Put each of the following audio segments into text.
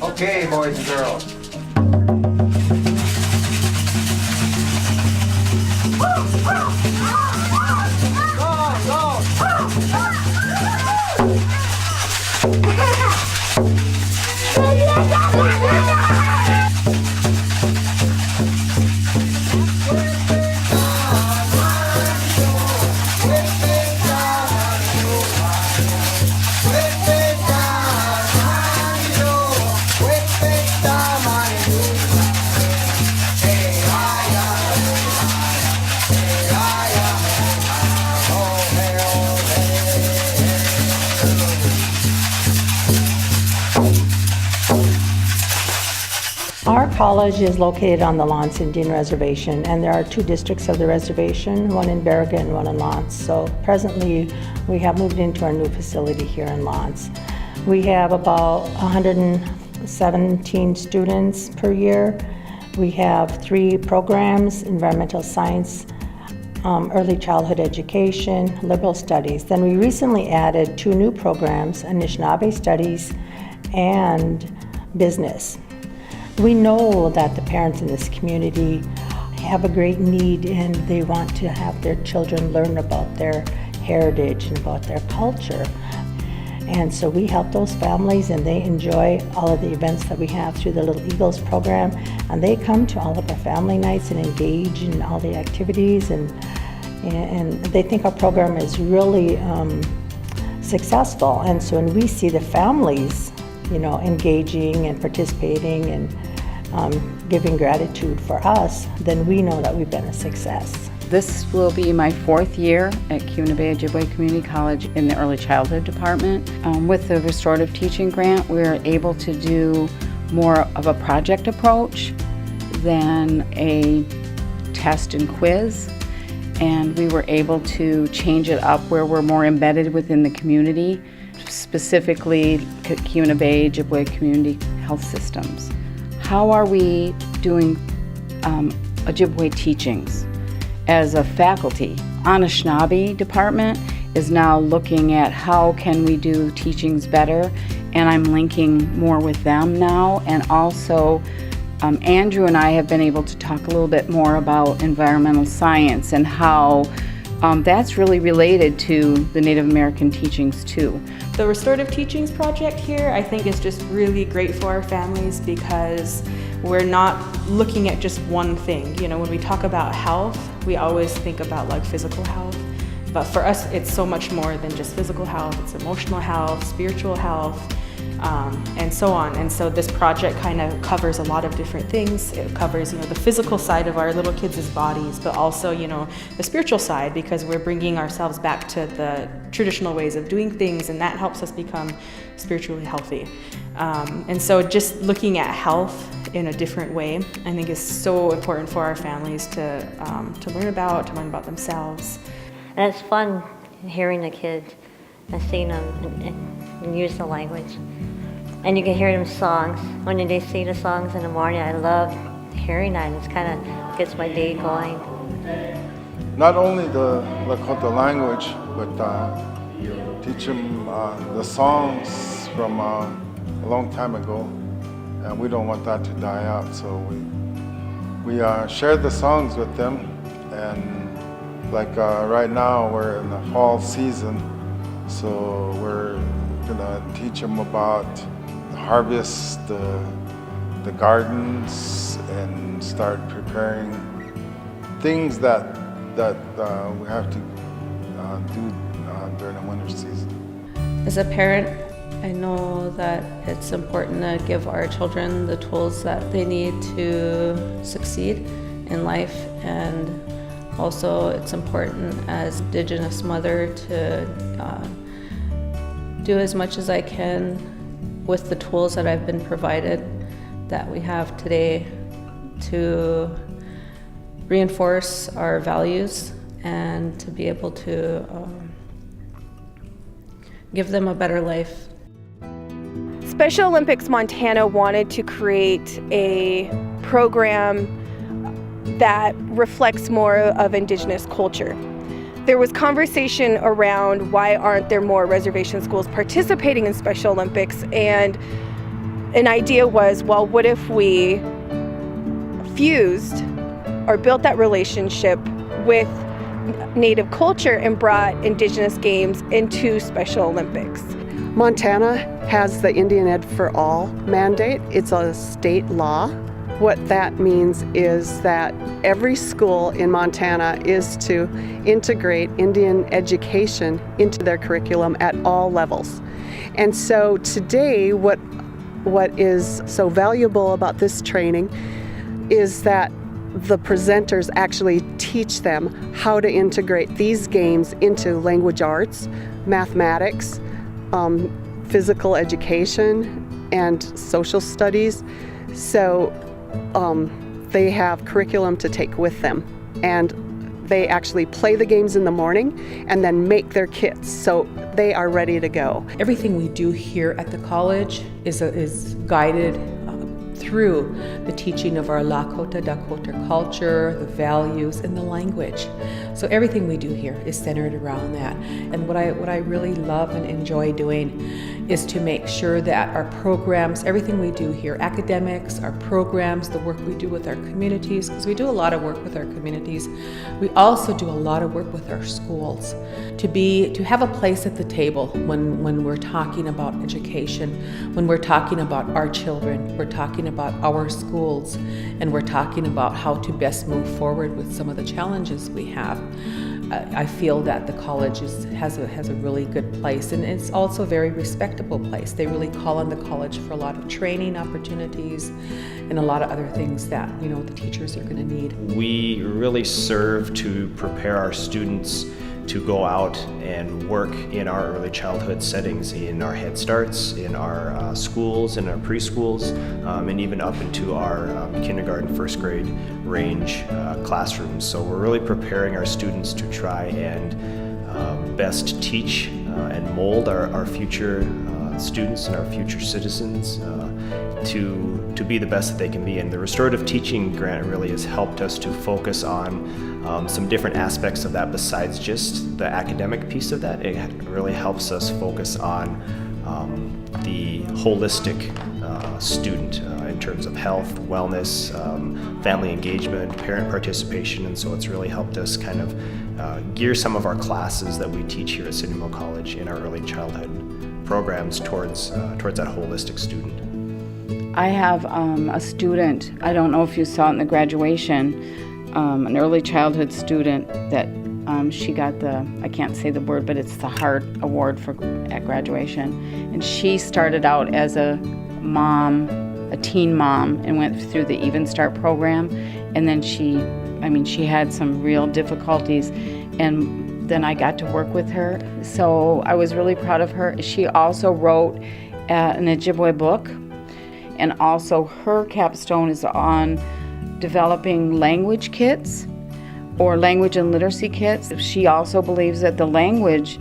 Okay, boys and girls. Our college is located on the Lance Indian Reservation, and there are two districts of the reservation, one in Baraga and one in Lance. So presently, we have moved into our new facility here in Lance. We have about 117 students per year. We have 3 programs: environmental science, early childhood education, liberal studies. Then we recently added 2 new programs, Anishinaabe studies and business. We know that the parents in this community have a great need, and they want to have their children learn about their heritage and about their culture. And so we help those families, and they enjoy all of the events that we have through the Little Eagles program, and they come to all of our family nights and engage in all the activities, and they think our program is really successful. And so when we see the families, engaging and participating and giving gratitude for us, then we know that we've been a success. This will be my 4th year at Cuna-Bay Ojibwe Community College in the Early Childhood Department. With the Restorative Teaching Grant, we're able to do more of a project approach than a test and quiz. And we were able to change it up where we're more embedded within the community, specifically Cuna-Bay Ojibwe Community Health Systems. How are we doing Ojibwe teachings? As a faculty, Anishinaabe department is now looking at how can we do teachings better, and I'm linking more with them now. And also, Andrew and I have been able to talk a little bit more about environmental science and how that's really related to the Native American teachings too. The Restorative Teachings project here, I think, is just really great for our families because we're not looking at just one thing. When we talk about health, we always think about like physical health. But for us, it's so much more than just physical health. It's emotional health, spiritual health, and so on. And so this project kind of covers a lot of different things. It covers, the physical side of our little kids' bodies, but also, the spiritual side, because we're bringing ourselves back to the traditional ways of doing things, and that helps us become spiritually healthy. And so just looking at health in a different way, I think is so important for our families to learn about themselves. And it's fun hearing the kids and seeing them and use the language. And you can hear them songs. When they sing the songs in the morning, I love hearing that. It kind of gets my day going. Not only the Lakota language, but teach them the songs from a long time ago. And we don't want that to die out, so we share the songs with them. And right now, we're in the fall season, so we're gonna teach them about the harvest, the gardens, and start preparing things that we have to do during the winter season. As a parent, I know that it's important to give our children the tools that they need to succeed in life, and also it's important as Indigenous mother to do as much as I can with the tools that I've been provided that we have today to reinforce our values and to be able to give them a better life. Special Olympics Montana wanted to create a program that reflects more of Indigenous culture. There was conversation around why aren't there more reservation schools participating in Special Olympics, and an idea was, well, what if we fused or built that relationship with Native culture and brought Indigenous games into Special Olympics? Montana has the Indian Ed for All mandate. It's a state law. What that means is that every school in Montana is to integrate Indian education into their curriculum at all levels. And so today, what is so valuable about this training is that the presenters actually teach them how to integrate these games into language arts, mathematics, physical education, and social studies. So they have curriculum to take with them, and they actually play the games in the morning and then make their kits so they are ready to go. Everything we do here at the college is guided through the teaching of our Lakota Dakota culture, the values, and the language. So everything we do here is centered around that. And what I really love and enjoy doing is to make sure that our programs, everything we do here, academics, our programs, the work we do with our communities, because we do a lot of work with our communities, we also do a lot of work with our schools to have a place at the table when we're talking about education, when we're talking about our children, we're talking about our schools, and we're talking about how to best move forward with some of the challenges we have. I feel that the college has a really good place, and it's also a very respectable place. They really call on the college for a lot of training opportunities and a lot of other things that, you know, the teachers are going to need. We really serve to prepare our students to go out and work in our early childhood settings, in our Head Starts, in our schools, in our preschools, and even up into our kindergarten, first grade range classrooms. So we're really preparing our students to try and best teach and mold our future students and our future citizens to be the best that they can be. And the Restorative Teaching Grant really has helped us to focus on some different aspects of that besides just the academic piece of that. It really helps us focus on the holistic student in terms of health, wellness, family engagement, parent participation, and so it's really helped us kind of gear some of our classes that we teach here at Sidney College in our early childhood programs towards that holistic student. I have a student, I don't know if you saw it in the graduation, an early childhood student that she got I can't say the word, but it's the Heart Award at graduation. And she started out as a teen mom, and went through the Even Start program. And then she had some real difficulties, and then I got to work with her. So I was really proud of her. She also wrote an Ojibwe book, and also her capstone is on developing language kits or language and literacy kits. She also believes that the language,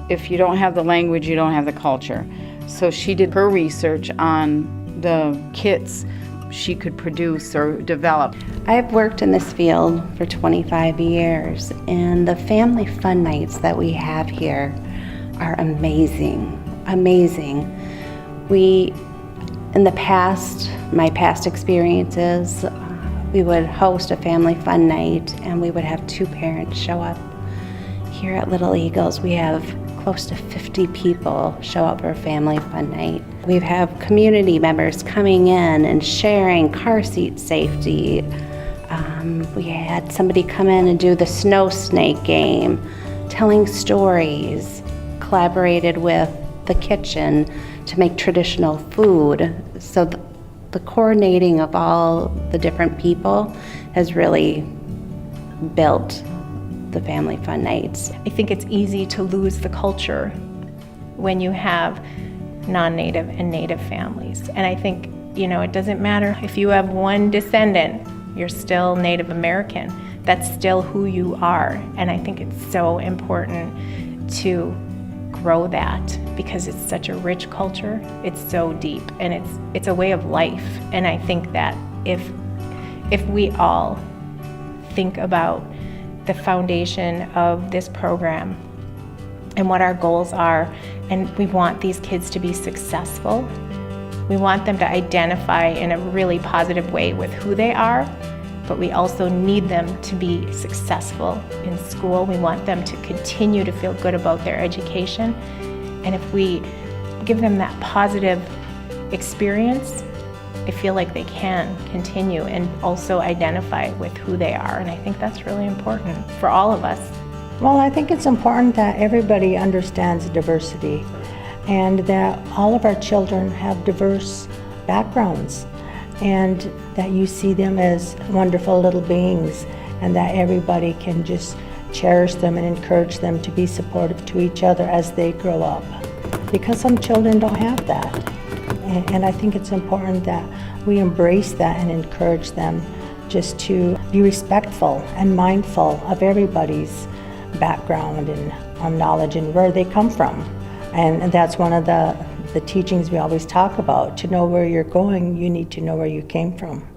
if you don't have the language, you don't have the culture. So she did her research on the kits she could produce or develop. I've worked in this field for 25 years, and the family fun nights that we have here are amazing, amazing. In the past, my past experiences, we would host a family fun night and we would have 2 parents show up. Here at Little Eagles, we have close to 50 people show up for a family fun night. We have community members coming in and sharing car seat safety. We had somebody come in and do the snow snake game, telling stories, collaborated with the kitchen to make traditional food. So the coordinating of all the different people has really built the family fun nights. I think it's easy to lose the culture when you have non-Native and Native families. And I think, it doesn't matter if you have one descendant, you're still Native American. That's still who you are. And I think it's so important to grow that because it's such a rich culture. It's so deep, and it's a way of life. And I think that if we all think about the foundation of this program and what our goals are, and we want these kids to be successful. We want them to identify in a really positive way with who they are, but we also need them to be successful in school. We want them to continue to feel good about their education. And if we give them that positive experience, I feel like they can continue and also identify with who they are. And I think that's really important for all of us. Well, I think it's important that everybody understands diversity and that all of our children have diverse backgrounds and that you see them as wonderful little beings and that everybody can just cherish them and encourage them to be supportive to each other as they grow up. Because some children don't have that. And I think it's important that we embrace that and encourage them just to be respectful and mindful of everybody's background and knowledge and where they come from. And that's one of the teachings we always talk about. To know where you're going, you need to know where you came from.